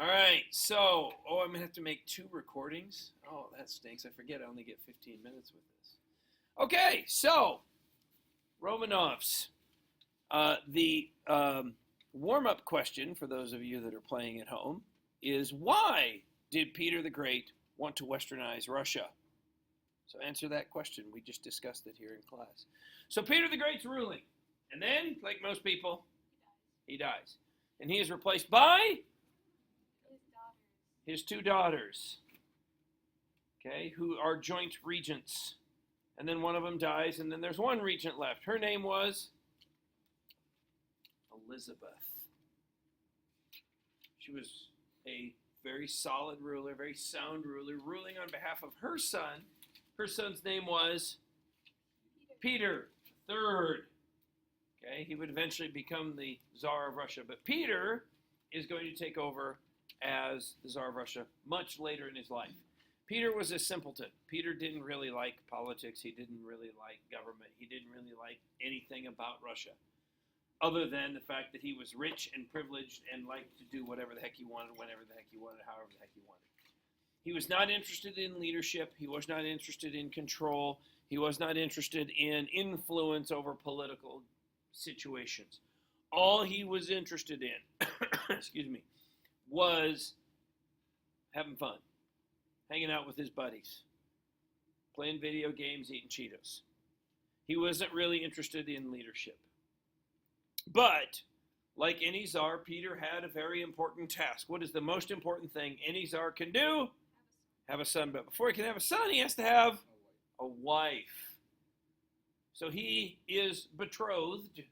All right, so, I'm going to have to make 2 recordings. Oh, that stinks. I forget I only get 15 minutes with this. Okay, so, Romanovs. The warm-up question for those of you that are playing at home is, why did Peter the Great want to westernize Russia? So answer that question. We just discussed it here in class. So Peter the Great's ruling. And then, like most people, he dies. And he is replaced by his 2 daughters, okay, who are joint regents. And then one of them dies, and then there's one regent left. Her name was Elizabeth. She was a very solid ruler, very sound ruler, ruling on behalf of her son. Her son's name was Peter III. Okay, he would eventually become the Tsar of Russia. But Peter is going to take over as the Tsar of Russia much later in his life. Peter was a simpleton. Peter didn't really like politics. He didn't really like government. He didn't really like anything about Russia, other than the fact that he was rich and privileged and liked to do whatever the heck he wanted, whenever the heck he wanted, however the heck he wanted. He was not interested in leadership. He was not interested in control. He was not interested in influence over political situations. All he was interested in, excuse me, was having fun, hanging out with his buddies, playing video games, eating Cheetos. He wasn't really interested in leadership. But, like any czar, Peter had a very important task. What is the most important thing any czar can do? Have a son. But before he can have a son, he has to have a wife. So he is betrothed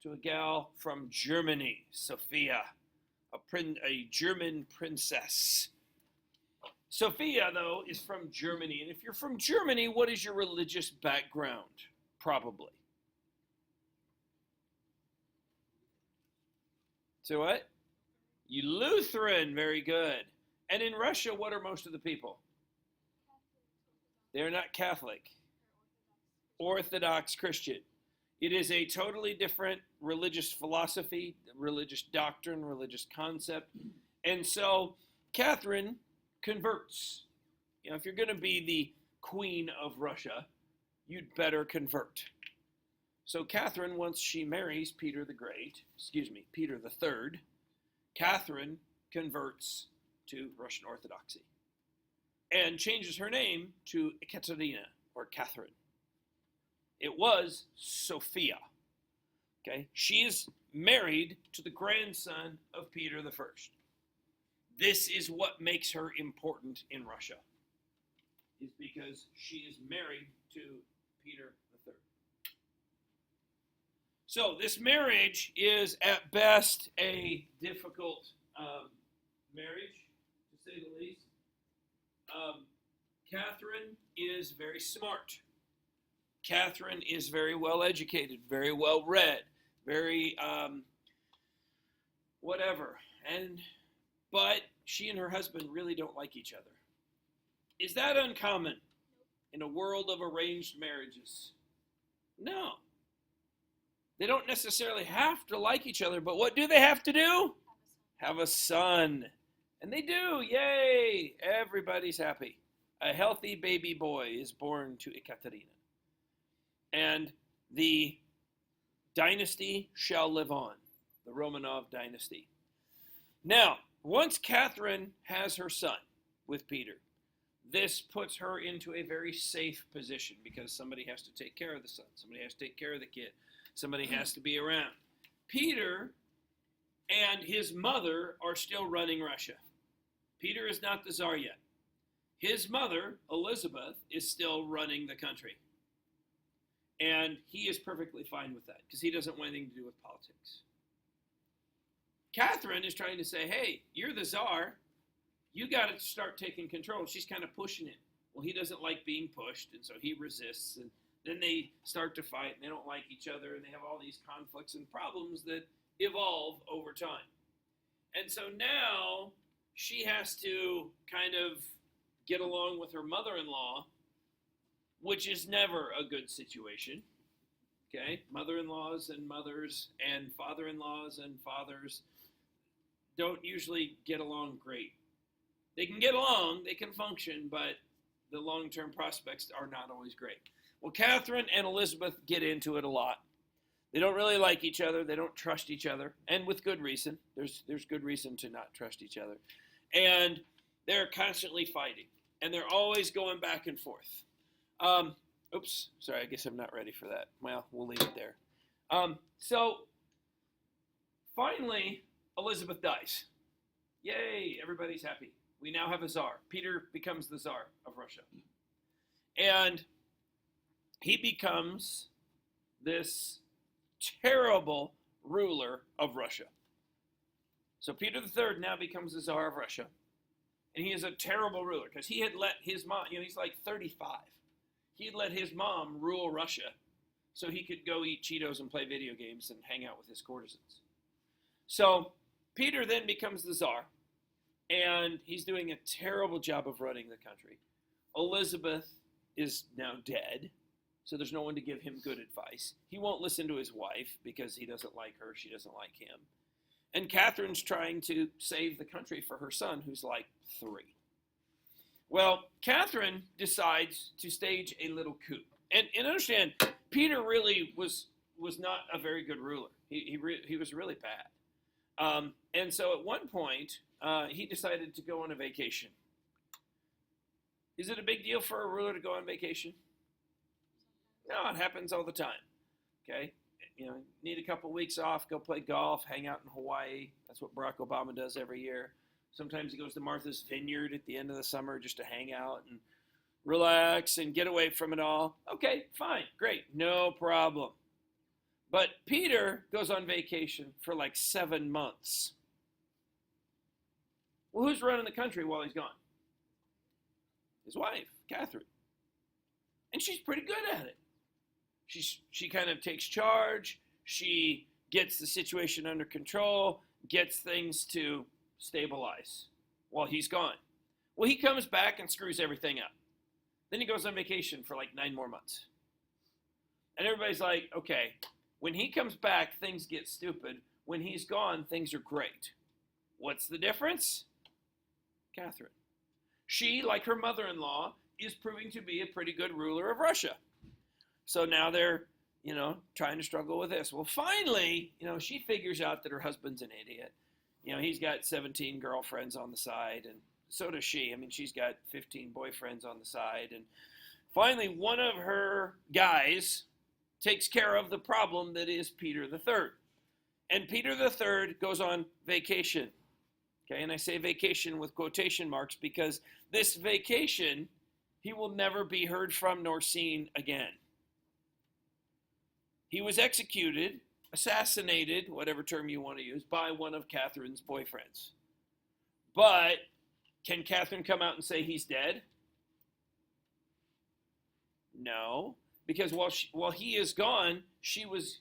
to a gal from Germany, Sophia, a German princess. Sophia, though, is from Germany. And if you're from Germany, what is your religious background? Probably. So what? You Lutheran. Very good. And in Russia, what are most of the people? They're not Catholic. Orthodox Christian. It is a totally different religious philosophy, religious doctrine, religious concept. And so Catherine converts. You know, if you're going to be the queen of Russia, you'd better convert. So Catherine, once she marries Peter the Third, Catherine converts to Russian Orthodoxy and changes her name to Ekaterina, or Catherine. It was Sophia. Okay, she is married to the grandson of Peter the First. This is what makes her important in Russia, is because she is married to Peter the Third. So this marriage is at best a difficult marriage, to say the least. Catherine is very smart. Catherine is very well educated, very well read, very whatever. But she and her husband really don't like each other. Is that uncommon in a world of arranged marriages? No. They don't necessarily have to like each other, but what do they have to do? Have a son. And they do. Yay! Everybody's happy. A healthy baby boy is born to Ekaterina. And the dynasty shall live on, the Romanov dynasty. Now, once Catherine has her son with Peter, this puts her into a very safe position because somebody has to take care of the son. Somebody has to take care of the kid. Somebody has to be around. Peter and his mother are still running Russia. Peter is not the Tsar yet. His mother, Elizabeth, is still running the country. And he is perfectly fine with that because he doesn't want anything to do with politics. Catherine is trying to say, hey, you're the Tsar. You got to start taking control. She's kind of pushing it. Well, he doesn't like being pushed, and so he resists. And then they start to fight, and they don't like each other, and they have all these conflicts and problems that evolve over time. And so now she has to kind of get along with her mother-in-law, which is never a good situation. Okay, mother-in-laws and mothers and father-in-laws and fathers, don't usually get along great. They can get along, they can function, but the long-term prospects are not always great. Well, Catherine and Elizabeth get into it a lot. They don't really like each other. They don't trust each other, and with good reason. There's good reason to not trust each other. And they're constantly fighting, and they're always going back and forth. Oops, sorry, I guess I'm not ready for that. Well, we'll leave it there. So finally, Elizabeth dies. Yay, everybody's happy. We now have a czar. Peter becomes the czar of Russia. And he becomes this terrible ruler of Russia. So Peter III now becomes the czar of Russia. And he is a terrible ruler because he had let his mom, he's like 35. He had let his mom rule Russia so he could go eat Cheetos and play video games and hang out with his courtesans. So Peter then becomes the czar, and he's doing a terrible job of running the country. Elizabeth is now dead, so there's no one to give him good advice. He won't listen to his wife because he doesn't like her, she doesn't like him. And Catherine's trying to save the country for her son, who's like 3. Well, Catherine decides to stage a little coup. And understand, Peter really was not a very good ruler. He was really bad. And so at one point, he decided to go on a vacation. Is it a big deal for a ruler to go on vacation? No, it happens all the time. Okay? Need a couple weeks off, go play golf, hang out in Hawaii. That's what Barack Obama does every year. Sometimes he goes to Martha's Vineyard at the end of the summer just to hang out and relax and get away from it all. Okay, fine, great, no problem. But Peter goes on vacation for like 7 months. Well, who's running the country while he's gone? His wife, Catherine. And she's pretty good at it. She kind of takes charge. She gets the situation under control, gets things to stabilize while he's gone. Well, he comes back and screws everything up. Then he goes on vacation for like 9 more months. And everybody's like, okay, when he comes back, things get stupid. When he's gone, things are great. What's the difference? Catherine. She, like her mother-in-law, is proving to be a pretty good ruler of Russia. So now they're, trying to struggle with this. Well, finally, she figures out that her husband's an idiot. He's got 17 girlfriends on the side, and so does she. I mean, she's got 15 boyfriends on the side. And finally, one of her guys takes care of the problem that is Peter III. And Peter III goes on vacation. Okay, and I say vacation with quotation marks because this vacation, he will never be heard from nor seen again. He was executed, assassinated, whatever term you want to use, by one of Catherine's boyfriends. But can Catherine come out and say he's dead? No, because while he is gone, she was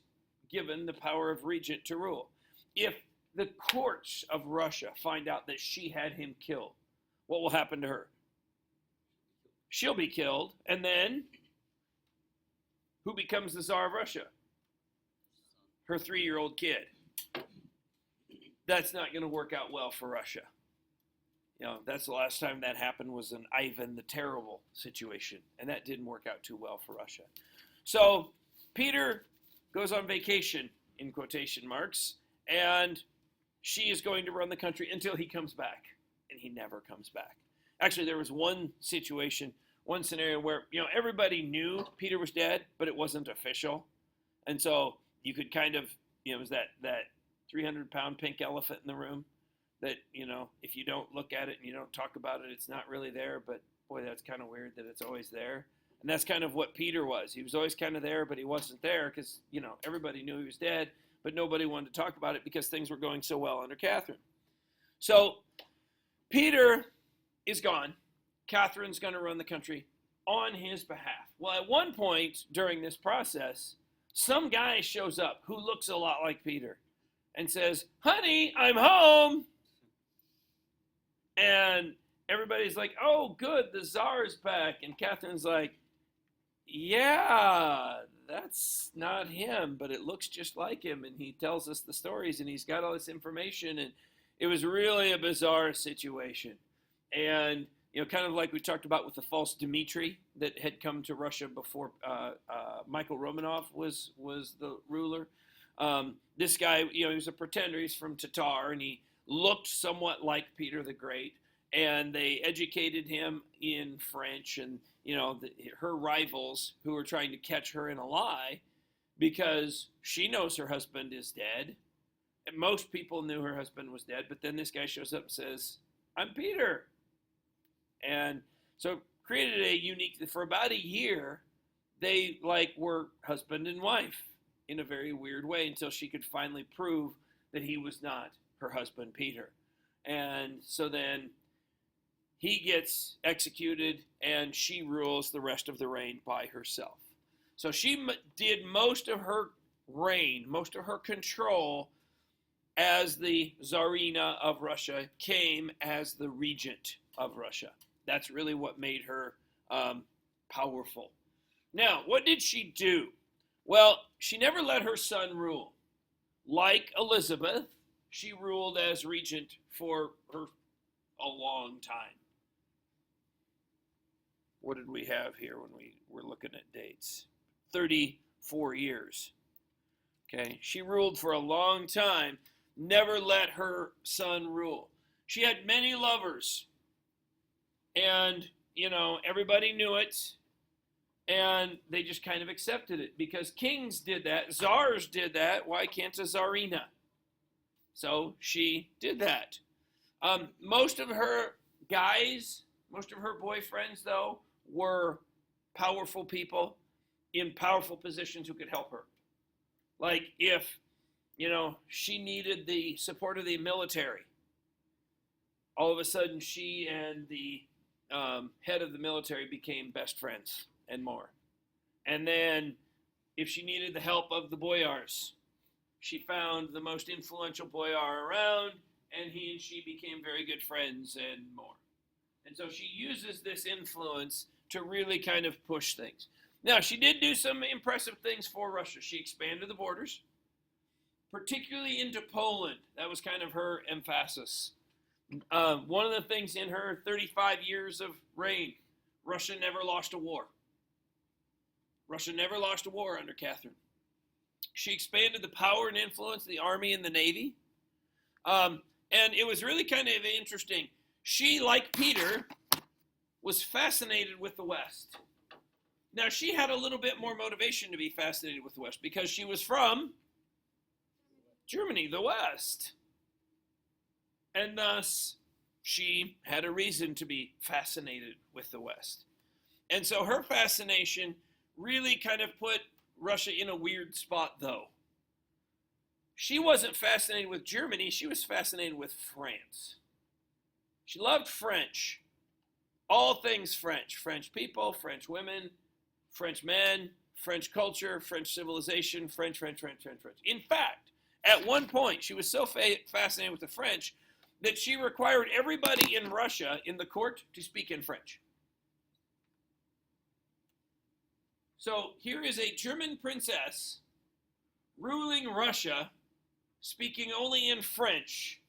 given the power of regent to rule. If the courts of Russia find out that she had him killed, what will happen to her? She'll be killed, and then who becomes the Tsar of Russia? Her 3-year-old kid. That's not going to work out well for Russia. That's the last time that happened was an Ivan the Terrible situation, and that didn't work out too well for Russia. So Peter goes on vacation, in quotation marks, and she is going to run the country until he comes back, and he never comes back. Actually, there was one situation, one scenario where, everybody knew Peter was dead, but it wasn't official. And so you could kind of, it was that 300-pound pink elephant in the room that, if you don't look at it and you don't talk about it, it's not really there. But, boy, that's kind of weird that it's always there. And that's kind of what Peter was. He was always kind of there, but he wasn't there because, everybody knew he was dead, but nobody wanted to talk about it because things were going so well under Catherine. So Peter is gone. Catherine's going to run the country on his behalf. Well, at one point during this process, some guy shows up who looks a lot like Peter and says, "Honey, I'm home." And everybody's like, "Oh, good, the Tsar's back." And Catherine's like, "Yeah, that's not him, but it looks just like him. And he tells us the stories, and he's got all this information, and It was really a bizarre situation. And, kind of like we talked about with the false Dmitri that had come to Russia before Michael Romanov was the ruler. This guy, he was a pretender. He's from Tatar, and he looked somewhat like Peter the Great. And they educated him in French, and her rivals who were trying to catch her in a lie, because she knows her husband is dead. And most people knew her husband was dead, but then this guy shows up and says, "I'm Peter." And so created a unique, for about a year, they were husband and wife in a very weird way, until she could finally prove that he was not her husband, Peter. And so then he gets executed, and she rules the rest of the reign by herself. So she did most of her reign, most of her control as the Tsarina of Russia, came as the regent of Russia. That's really what made her powerful. Now, what did she do? Well, she never let her son rule. Like Elizabeth, she ruled as regent for a long time. What did we have here when we were looking at dates? 34 years. Okay, she ruled for a long time, never let her son rule. She had many lovers, and, everybody knew it, and they just kind of accepted it, because kings did that, czars did that. Why can't a czarina? So she did that. Most of her guys, most of her boyfriends, though, were powerful people in powerful positions who could help her. Like if, she needed the support of the military, all of a sudden she and the head of the military became best friends and more. And then if she needed the help of the boyars, she found the most influential boyar around, and he and she became very good friends and more. And so she uses this influence to really kind of push things. Now, she did do some impressive things for Russia. She expanded the borders, particularly into Poland. That was kind of her emphasis. One of the things in her 35 years of reign, Russia never lost a war. Russia never lost a war under Catherine. She expanded the power and influence of the army and the navy. And it was really kind of interesting. She, like Peter, was fascinated with the West. Now, she had a little bit more motivation to be fascinated with the West, because she was from Germany, the West. And thus, she had a reason to be fascinated with the West. And so her fascination really kind of put Russia in a weird spot, though. She wasn't fascinated with Germany, she was fascinated with France. She loved French. All things French. French people, French women, French men, French culture, French civilization, French. In fact, at one point, she was so fascinated with the French that she required everybody in Russia, in the court, to speak in French. So here is a German princess ruling Russia, speaking only in French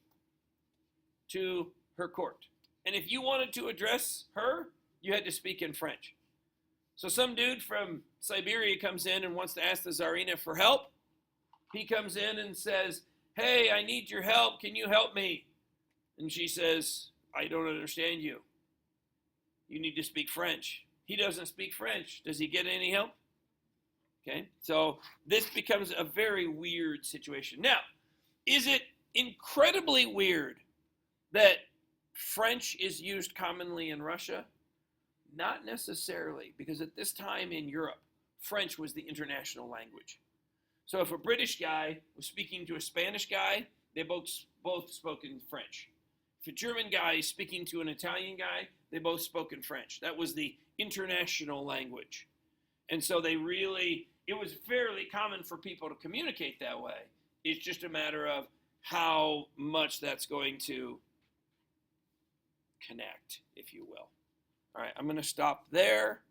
to her court. And if you wanted to address her, you had to speak in French. So some dude from Siberia comes in and wants to ask the Tsarina for help. He comes in and says, "Hey, I need your help. Can you help me?" And she says, "I don't understand you. You need to speak French." He doesn't speak French. Does he get any help? Okay, so this becomes a very weird situation. Now, is it incredibly weird that French is used commonly in Russia? Not necessarily, because at this time in Europe, French was the international language. So if a British guy was speaking to a Spanish guy, they both spoke in French. If a German guy is speaking to an Italian guy, they both spoke in French. That was the international language. And so it was fairly common for people to communicate that way. It's just a matter of how much that's going to connect, if you will. All right, I'm going to stop there.